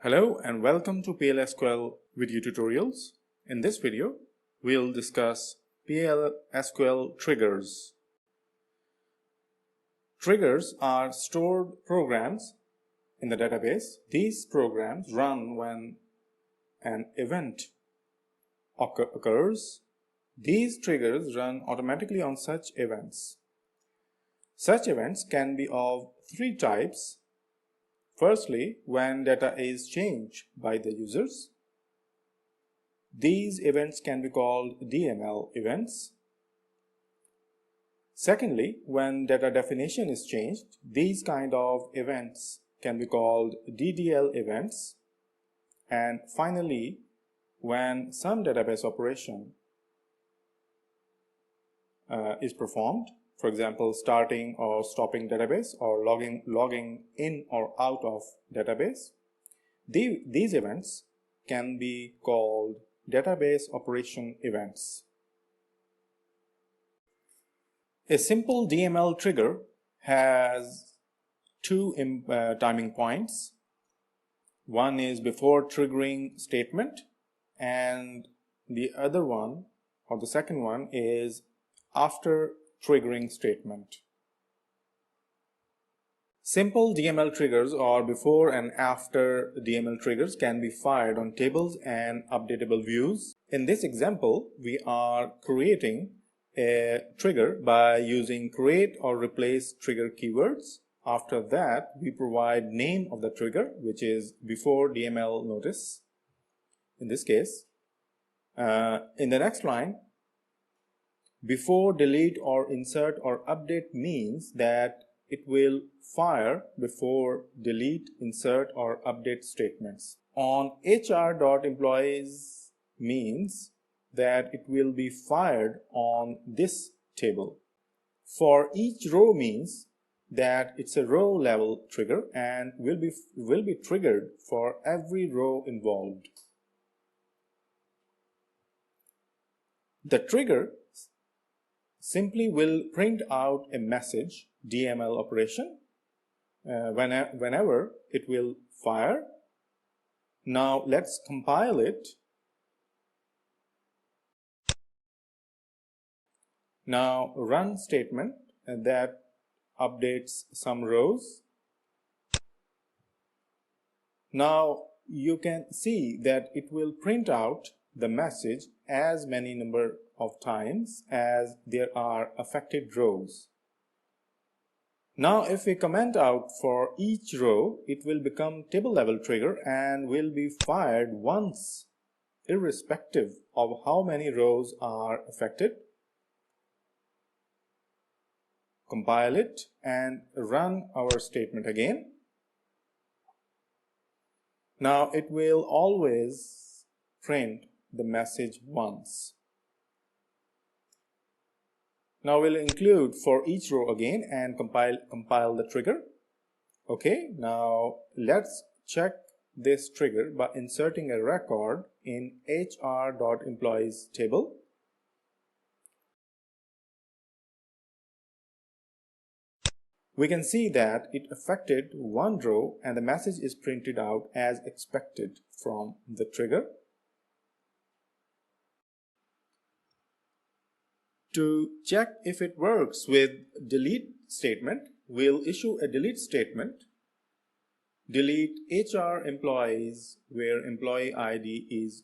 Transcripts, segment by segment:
Hello and welcome to PLSQL video tutorials. In this video, we'll discuss PLSQL triggers. Triggers are stored programs in the database. These programs run when an event occurs. These triggers run automatically on such events. Such events can be of three types. Firstly, when data is changed by the users. These events can be called DML events. Secondly, when data definition is changed, these kind of events can be called DDL events. And finally, when some database operation is performed, for example, starting or stopping database or logging in or out of database, these events can be called database operation events. A simple DML trigger has two timing points. One is before triggering statement, and the other one, or the second one, is after triggering statement. Simple DML triggers or before and after DML triggers can be fired on tables and updatable views. In this example, we are creating a trigger by using create or replace trigger keywords. After that, we provide name of the trigger, which is before DML notice in this case. In the next line, before delete or insert or update means that it will fire before delete, insert or update statements. On hr.employees means that it will be fired on this table. For each row means that it's a row level trigger and will be triggered for every row involved. The trigger simply will print out a message, DML operation, whenever it will fire. Now let's compile it. Now run statement that updates some rows. Now you can see that it will print out the message as many number of times as there are affected rows. Now if we comment out for each row, it will become table level trigger and will be fired once, irrespective of how many rows are affected. Compile it and run our statement again. Now it will always print the message once. Now we'll include for each row again and compile the trigger. Okay, now let's check this trigger by inserting a record in hr.employees table. We can see that it affected one row and the message is printed out as expected from the trigger. To check if it works with delete statement, we'll issue a delete statement. Delete HR employees where employee ID is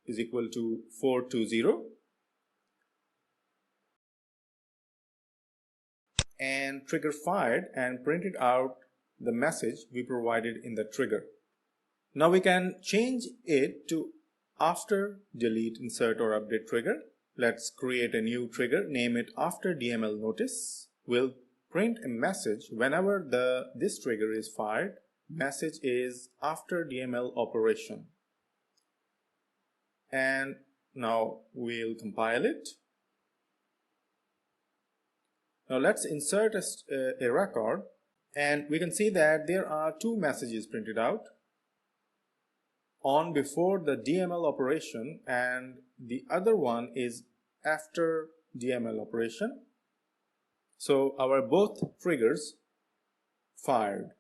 equal to 420 and trigger fired and printed out the message we provided in the trigger. Now we can change it to after delete, insert or update trigger. Let's create a new trigger, name it after DML notice. We'll print a message whenever this trigger is fired. Message is after DML operation. And now we'll compile it. Now let's insert a record and we can see that there are two messages printed out. On before the DML operation and the other one is after DML operation. So our both triggers fired.